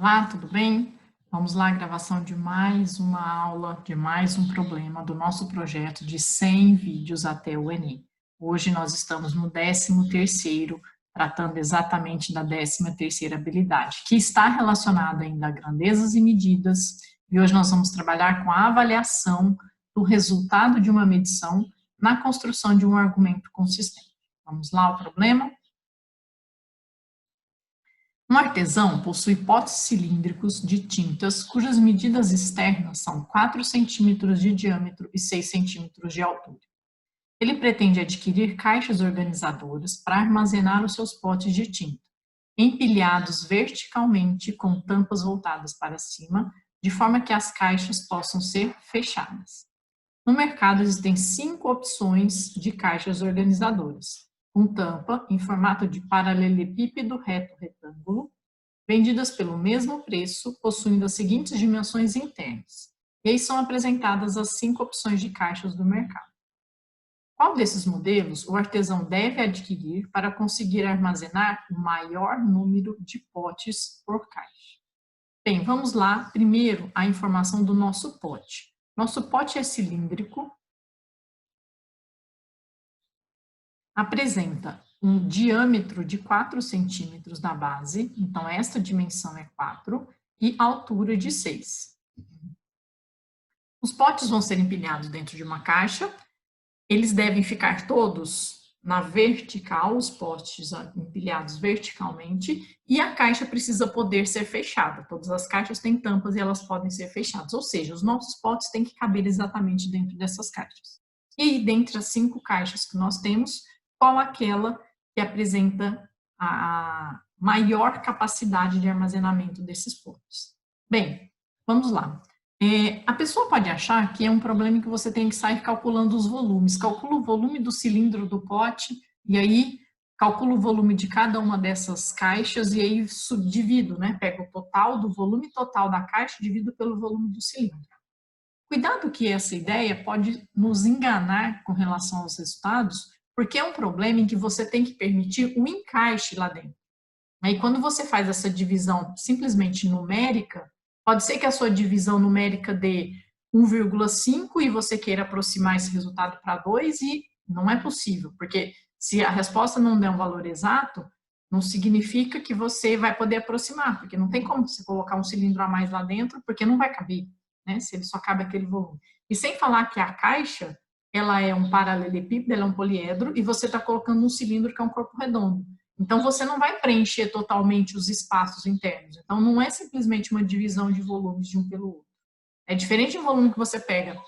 Olá, tudo bem? Vamos lá, gravação de mais uma aula, de mais um problema do nosso projeto de 100 vídeos até o Enem. Hoje nós estamos no 13º, tratando exatamente da 13ª habilidade, que está relacionada ainda a grandezas e medidas, e hoje nós vamos trabalhar com a avaliação do resultado de uma medição na construção de um argumento consistente. Vamos lá, o problema? Um artesão possui potes cilíndricos de tintas cujas medidas externas são 4 centímetros de diâmetro e 6 centímetros de altura. Ele pretende adquirir caixas organizadoras para armazenar os seus potes de tinta, empilhados verticalmente com tampas voltadas para cima, de forma que as caixas possam ser fechadas. No mercado existem 5 opções de caixas organizadoras, com tampa em formato de paralelepípedo reto-retângulo, vendidas pelo mesmo preço, possuindo as seguintes dimensões internas. E aí são apresentadas as 5 opções de caixas do mercado. Qual desses modelos o artesão deve adquirir para conseguir armazenar o maior número de potes por caixa? Bem, vamos lá. Primeiro, a informação do nosso pote. Nosso pote é cilíndrico, apresenta um diâmetro de 4 centímetros na base, então esta dimensão é 4, e altura de 6. Os potes vão ser empilhados dentro de uma caixa, eles devem ficar todos na vertical, os potes empilhados verticalmente, e a caixa precisa poder ser fechada. Todas as caixas têm tampas e elas podem ser fechadas, ou seja, os nossos potes têm que caber exatamente dentro dessas caixas. E aí, dentre as 5 caixas que nós temos, qual aquela que apresenta a maior capacidade de armazenamento desses potes? Bem, vamos lá. A pessoa pode achar que é um problema que você tem que sair calculando os volumes. Calcula o volume do cilindro do pote e aí calcula o volume de cada uma dessas caixas e aí subdivido, né? Pega o total do volume total da caixa dividido pelo volume do cilindro. Cuidado que essa ideia pode nos enganar com relação aos resultados, porque é um problema em que você tem que permitir o encaixe lá dentro. Aí quando você faz essa divisão simplesmente numérica, pode ser que a sua divisão numérica dê 1,5 e você queira aproximar esse resultado para 2 e não é possível, porque se a resposta não der um valor exato, não significa que você vai poder aproximar, porque não tem como você colocar um cilindro a mais lá dentro, porque não vai caber, né, se ele só cabe aquele volume. E sem falar que a caixa, ela é um paralelepípedo, ela é um poliedro, e você está colocando um cilindro que é um corpo redondo. Então, você não vai preencher totalmente os espaços internos. Então, não é simplesmente uma divisão de volumes de um pelo outro. É diferente de um volume que você pega,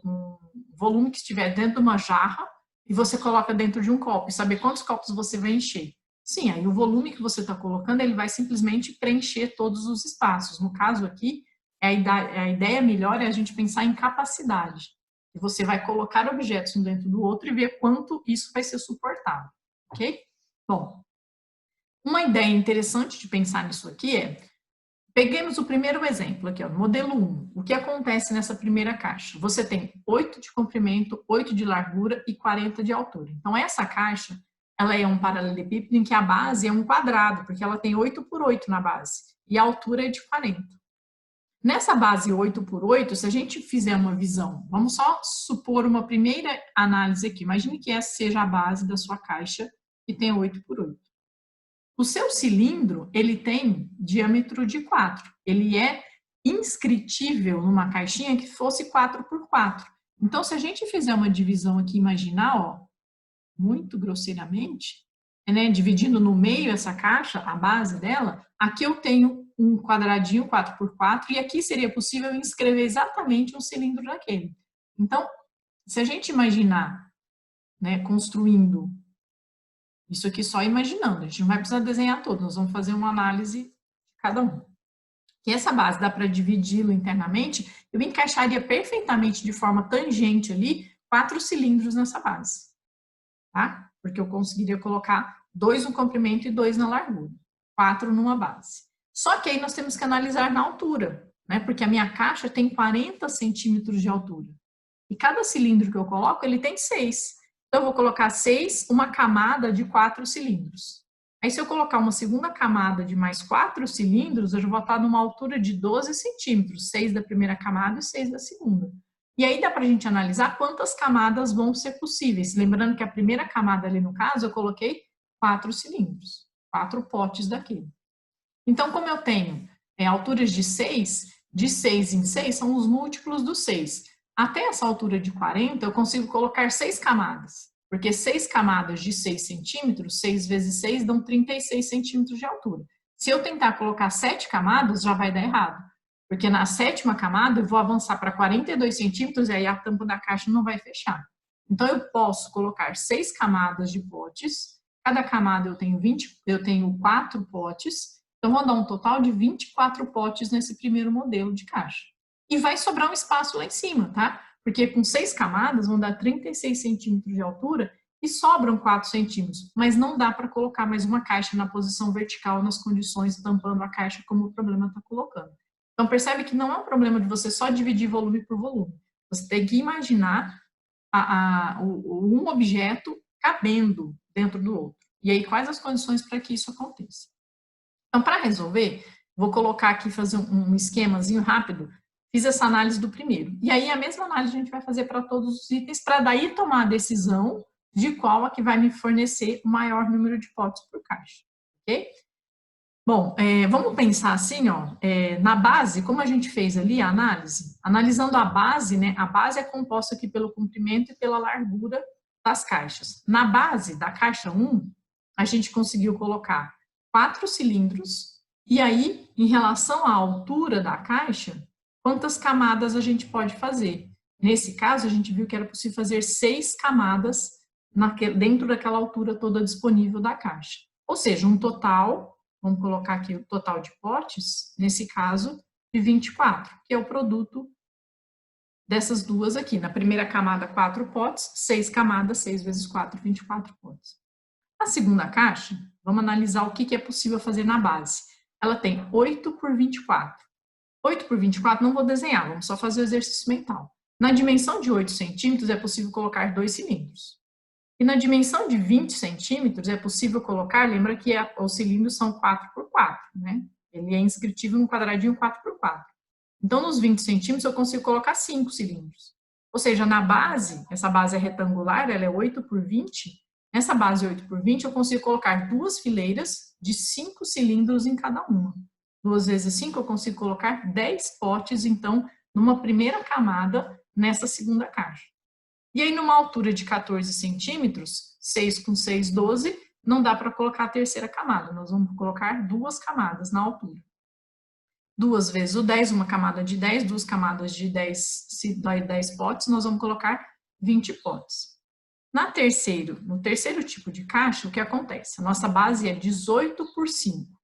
um volume que estiver dentro de uma jarra e você coloca dentro de um copo e saber quantos copos você vai encher. Sim, aí o volume que você está colocando, ele vai simplesmente preencher todos os espaços. No caso aqui, a ideia melhor é a gente pensar em capacidade. E você vai colocar objetos um dentro do outro e ver quanto isso vai ser suportado, ok? Bom, uma ideia interessante de pensar nisso aqui é, peguemos o primeiro exemplo aqui, ó, modelo 1. O que acontece nessa primeira caixa? Você tem 8 de comprimento, 8 de largura e 40 de altura. Então, essa caixa, ela é um paralelepípedo em que a base é um quadrado, porque ela tem 8 por 8 na base, e a altura é de 40. Nessa base 8 por 8, se a gente fizer uma visão, vamos só supor uma primeira análise aqui. Imagine que essa seja a base da sua caixa, que tem 8 por 8. O seu cilindro, ele tem diâmetro de 4. Ele é inscritível numa caixinha que fosse 4 por 4. Então, se a gente fizer uma divisão aqui, imaginar, ó, muito grosseiramente, né, dividindo no meio essa caixa, a base dela, aqui eu tenho um quadradinho 4 por 4 e aqui seria possível inscrever exatamente um cilindro daquele. Então, se a gente imaginar, né, construindo isso aqui só imaginando, a gente não vai precisar desenhar todo, nós vamos fazer uma análise de cada um. E essa base dá para dividi-lo internamente, eu encaixaria perfeitamente de forma tangente ali 4 cilindros nessa base, tá? Porque eu conseguiria colocar 2 no comprimento e 2 na largura, 4 numa base. Só que aí nós temos que analisar na altura, né? Porque a minha caixa tem 40 centímetros de altura. E cada cilindro que eu coloco, ele tem 6. Então, eu vou colocar 6, uma camada de 4 cilindros. Aí, se eu colocar uma segunda camada de mais 4 cilindros, eu já vou estar numa altura de 12 centímetros, 6 da primeira camada e 6 da segunda. E aí dá para a gente analisar quantas camadas vão ser possíveis. Lembrando que a primeira camada ali, no caso, eu coloquei 4 cilindros, 4 potes daquele. Então, como eu tenho alturas de 6 em 6 são os múltiplos do 6. Até essa altura de 40, eu consigo colocar 6 camadas. Porque 6 camadas de 6 centímetros, 6 vezes 6 dão 36 centímetros de altura. Se eu tentar colocar 7 camadas, já vai dar errado. Porque na sétima camada eu vou avançar para 42 centímetros e aí a tampa da caixa não vai fechar. Então eu posso colocar 6 camadas de potes. Cada camada eu tenho 4 potes. Então vou dar um total de 24 potes nesse primeiro modelo de caixa. E vai sobrar um espaço lá em cima, tá? Porque com 6 camadas vão dar 36 centímetros de altura e sobram 4 centímetros, mas não dá para colocar mais uma caixa na posição vertical nas condições tampando a caixa como o problema está colocando. Então percebe que não é um problema de você só dividir volume por volume. Você tem que imaginar um objeto cabendo dentro do outro. E aí quais as condições para que isso aconteça? Então para resolver, vou colocar aqui, fazer um esquemazinho rápido. Fiz essa análise do primeiro. E aí, a mesma análise a gente vai fazer para todos os itens, para daí tomar a decisão de qual é que vai me fornecer o maior número de potes por caixa. Ok? Bom, vamos pensar assim, ó, na base, como a gente fez ali a análise, analisando a base, né? A base é composta aqui pelo comprimento e pela largura das caixas. Na base da caixa 1, a gente conseguiu colocar 4 cilindros, e aí, em relação à altura da caixa, quantas camadas a gente pode fazer? Nesse caso, a gente viu que era possível fazer 6 camadas dentro daquela altura toda disponível da caixa. Ou seja, um total, vamos colocar aqui o total de potes, nesse caso, de 24, que é o produto dessas duas aqui. Na primeira camada, 4 potes, 6 camadas, 6 vezes 4, 24 potes. A segunda caixa, vamos analisar o que é possível fazer na base. Ela tem 8 por 24. 8 por 24 não vou desenhar, vamos só fazer o exercício mental. Na dimensão de 8 centímetros é possível colocar 2 cilindros. E na dimensão de 20 centímetros é possível colocar, lembra que os cilindros são 4 por 4, né? Ele é inscritível no quadradinho 4 por 4. Então, nos 20 centímetros eu consigo colocar 5 cilindros. Ou seja, na base, essa base é retangular, ela é 8 por 20. Nessa base 8 por 20 eu consigo colocar 2 fileiras de 5 cilindros em cada uma. 2 vezes 5, eu consigo colocar 10 potes, então, numa primeira camada, nessa segunda caixa. E aí, numa altura de 14 centímetros, 6 com 6, 12, não dá para colocar a terceira camada. Nós vamos colocar 2 camadas na altura. 2 vezes o 10, uma camada de 10, 2 camadas de 10, se dá 10 potes, nós vamos colocar 20 potes. No terceiro tipo de caixa, o que acontece? A nossa base é 18 por 5.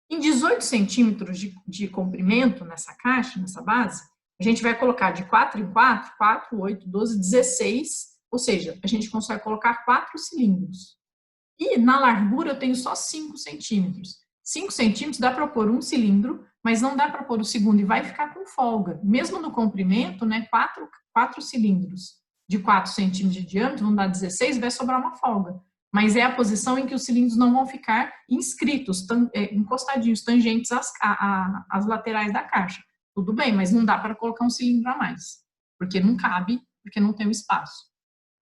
Em 18 centímetros de comprimento nessa caixa, nessa base, a gente vai colocar de 4 em 4, 4, 8, 12, 16, ou seja, a gente consegue colocar 4 cilindros. E na largura eu tenho só 5 centímetros. 5 centímetros dá para pôr um cilindro, mas não dá para pôr o segundo e vai ficar com folga. Mesmo no comprimento, né, 4 cilindros de 4 centímetros de diâmetro vão dar 16, vai sobrar uma folga. Mas é a posição em que os cilindros não vão ficar inscritos, encostadinhos, tangentes às laterais da caixa. Tudo bem, mas não dá para colocar um cilindro a mais, porque não cabe, porque não tem o espaço.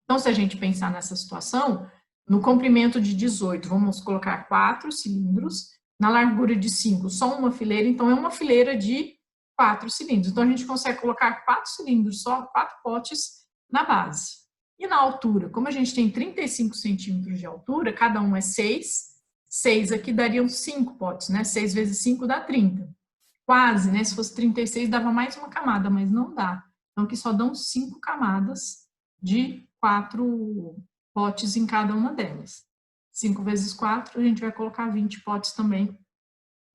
Então, se a gente pensar nessa situação, no comprimento de 18, vamos colocar 4 cilindros, na largura de 5, só uma fileira, então é uma fileira de 4 cilindros. Então, a gente consegue colocar 4 cilindros, só 4 potes na base. E na altura, como a gente tem 35 centímetros de altura, cada um é 6, 6 aqui dariam 5 potes, né? 6 vezes 5 dá 30. Quase, né? Se fosse 36, dava mais uma camada, mas não dá. Então, aqui só dão 5 camadas de 4 potes em cada uma delas. 5 vezes 4, a gente vai colocar 20 potes também,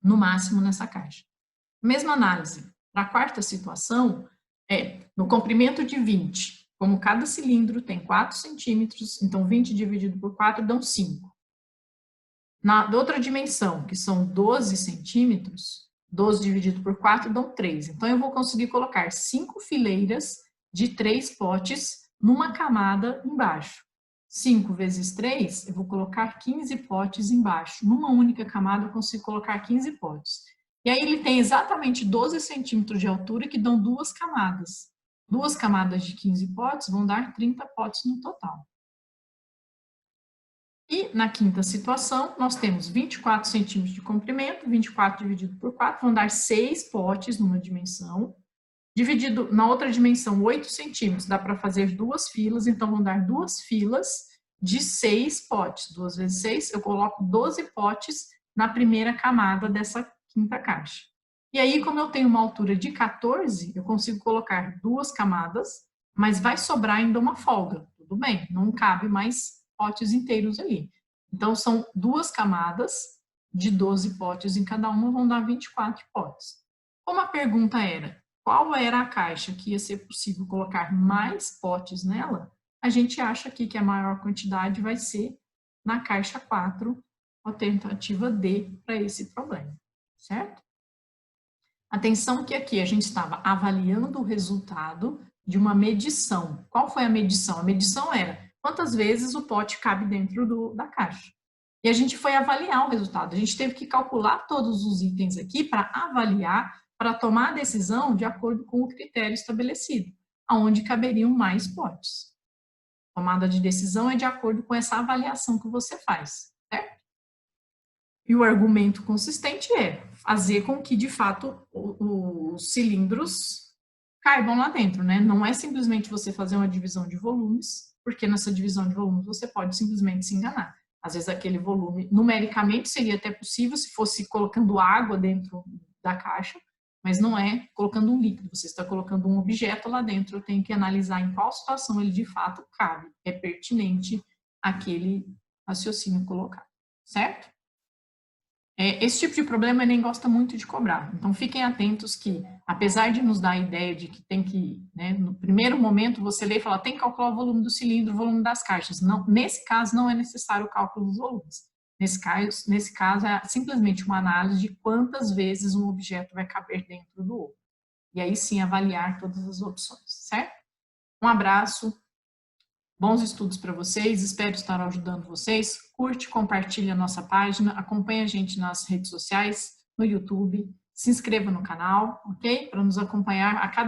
no máximo, nessa caixa. Mesma análise. Para a quarta situação, no comprimento de 20, como cada cilindro tem 4 centímetros, então 20 dividido por 4 dão 5. Na outra dimensão, que são 12 centímetros, 12 dividido por 4 dão 3. Então, eu vou conseguir colocar 5 fileiras de 3 potes numa camada embaixo. 5 vezes 3, eu vou colocar 15 potes embaixo. Numa única camada, eu consigo colocar 15 potes. E aí ele tem exatamente 12 centímetros de altura, que dão 2 camadas. 2 camadas de 15 potes vão dar 30 potes no total. E na quinta situação, nós temos 24 centímetros de comprimento, 24 dividido por 4, vão dar 6 potes numa dimensão. Dividido na outra dimensão, 8 centímetros, dá para fazer 2 filas, então vão dar 2 filas de 6 potes. 2 vezes 6, eu coloco 12 potes na primeira camada dessa quinta caixa. E aí, como eu tenho uma altura de 14, eu consigo colocar 2 camadas, mas vai sobrar ainda uma folga. Tudo bem, não cabe mais potes inteiros ali. Então, são 2 camadas de 12 potes em cada uma, vão dar 24 potes. Como a pergunta era, qual era a caixa que ia ser possível colocar mais potes nela, a gente acha aqui que a maior quantidade vai ser na caixa 4, alternativa D para esse problema, certo? Atenção que aqui a gente estava avaliando o resultado de uma medição. Qual foi a medição? A medição era quantas vezes o pote cabe dentro da caixa. E a gente foi avaliar o resultado. A gente teve que calcular todos os itens aqui para avaliar, para tomar a decisão de acordo com o critério estabelecido, aonde caberiam mais potes. Tomada de decisão é de acordo com essa avaliação que você faz, certo? E o argumento consistente é fazer com que, de fato, os cilindros caibam lá dentro, né? Não é simplesmente você fazer uma divisão de volumes, porque nessa divisão de volumes você pode simplesmente se enganar. Às vezes aquele volume, numericamente, seria até possível se fosse colocando água dentro da caixa, mas não é colocando um líquido, você está colocando um objeto lá dentro, eu tenho que analisar em qual situação ele de fato cabe, é pertinente àquele raciocínio colocado, certo? Esse tipo de problema ele nem gosta muito de cobrar, então fiquem atentos que, apesar de nos dar a ideia de que tem que, né, no primeiro momento você lê e fala, tem que calcular o volume do cilindro, o volume das caixas. Não, nesse caso não é necessário o cálculo dos volumes. Nesse caso é simplesmente uma análise de quantas vezes um objeto vai caber dentro do outro. E aí sim avaliar todas as opções, certo? Um abraço. Bons estudos para vocês, espero estar ajudando vocês. Curte, compartilha a nossa página, acompanha a gente nas redes sociais, no YouTube, se inscreva no canal, ok? Para nos acompanhar a cada